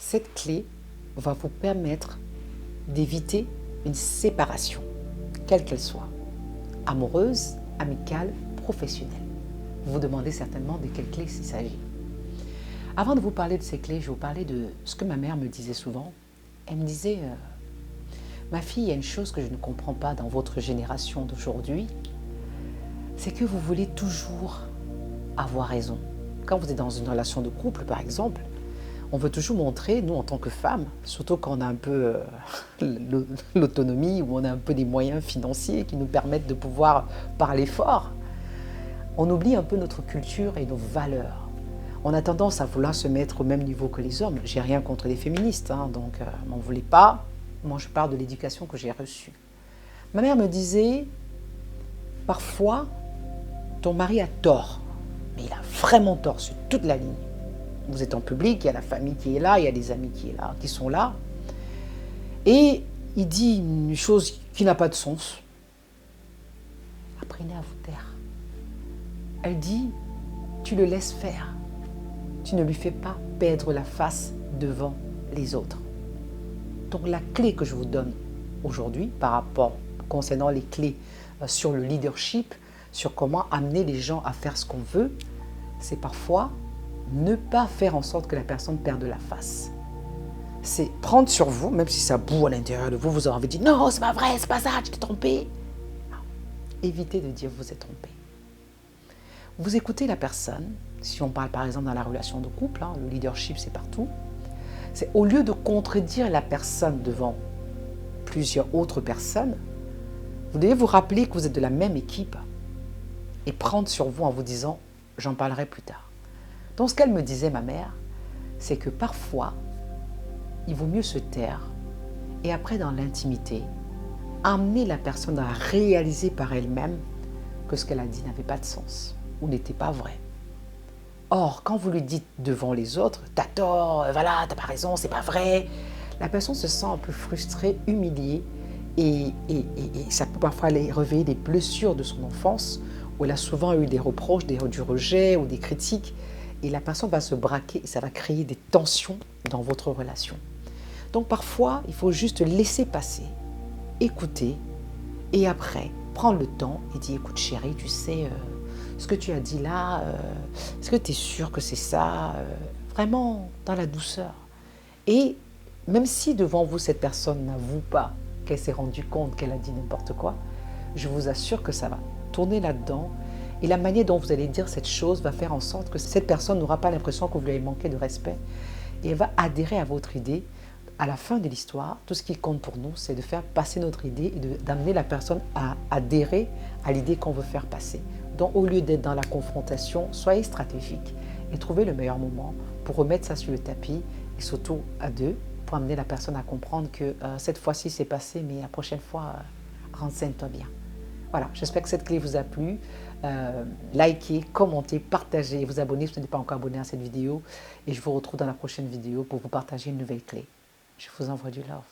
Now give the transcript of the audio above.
Cette clé va vous permettre d'éviter une séparation, quelle qu'elle soit, amoureuse, amicale, professionnelle. Vous vous demandez certainement de quelle clé il s'agit. Avant de vous parler de ces clés, je vais vous parler de ce que ma mère me disait souvent. Elle me disait, ma fille, il y a une chose que je ne comprends pas dans votre génération d'aujourd'hui, c'est que vous voulez toujours avoir raison. Quand vous êtes dans une relation de couple, par exemple, on veut toujours montrer, nous en tant que femmes, surtout quand on a un peu l'autonomie ou on a un peu des moyens financiers qui nous permettent de pouvoir parler fort, on oublie un peu notre culture et nos valeurs. On a tendance à vouloir se mettre au même niveau que les hommes. J'ai rien contre les féministes, donc m'en voulez pas. Moi, je parle de l'éducation que j'ai reçue. Ma mère me disait, parfois, ton mari a tort, mais il a vraiment tort sur toute la ligne. Vous êtes en public, il y a la famille qui est là, il y a des amis qui sont là. Et il dit une chose qui n'a pas de sens. Apprenez à vous taire. Elle dit, tu le laisses faire. Tu ne lui fais pas perdre la face devant les autres. Donc la clé que je vous donne aujourd'hui par rapport concernant les clés sur le leadership, sur comment amener les gens à faire ce qu'on veut, c'est parfois ne pas faire en sorte que la personne perde la face. C'est prendre sur vous, même si ça boue à l'intérieur de vous, vous avez dit non, c'est pas vrai, c'est pas ça, tu t'es trompé. Non. Évitez de dire vous êtes trompé. Vous écoutez la personne, si on parle par exemple dans la relation de couple, le leadership c'est partout, c'est au lieu de contredire la personne devant plusieurs autres personnes, vous devez vous rappeler que vous êtes de la même équipe et prendre sur vous en vous disant j'en parlerai plus tard. Donc ce qu'elle me disait, ma mère, c'est que parfois, il vaut mieux se taire et après dans l'intimité, amener la personne à réaliser par elle-même que ce qu'elle a dit n'avait pas de sens ou n'était pas vrai. Or, quand vous lui dites devant les autres, t'as tort, voilà, t'as pas raison, c'est pas vrai, la personne se sent un peu frustrée, humiliée et ça peut parfois aller réveiller des blessures de son enfance où elle a souvent eu des reproches, du rejet ou des critiques et la personne va se braquer et ça va créer des tensions dans votre relation. Donc parfois, il faut juste laisser passer, écouter et après, prendre le temps et dire écoute chérie, tu sais, ce que tu as dit là, est-ce que tu es sûre que c'est ça vraiment dans la douceur. Et même si devant vous, cette personne n'avoue pas qu'elle s'est rendue compte qu'elle a dit n'importe quoi, je vous assure que ça va tourner là-dedans. Et la manière dont vous allez dire cette chose va faire en sorte que cette personne n'aura pas l'impression que vous lui avez manqué de respect. Et elle va adhérer à votre idée. À la fin de l'histoire, tout ce qui compte pour nous, c'est de faire passer notre idée et d'amener la personne à adhérer à l'idée qu'on veut faire passer. Donc au lieu d'être dans la confrontation, soyez stratégique et trouvez le meilleur moment pour remettre ça sur le tapis et surtout à deux pour amener la personne à comprendre que cette fois-ci c'est passé, mais la prochaine fois, renseigne-toi bien. Voilà, j'espère que cette clé vous a plu. Likez, commentez, partagez et vous abonnez si vous n'êtes pas encore abonné à cette vidéo. Et je vous retrouve dans la prochaine vidéo pour vous partager une nouvelle clé. Je vous envoie du love.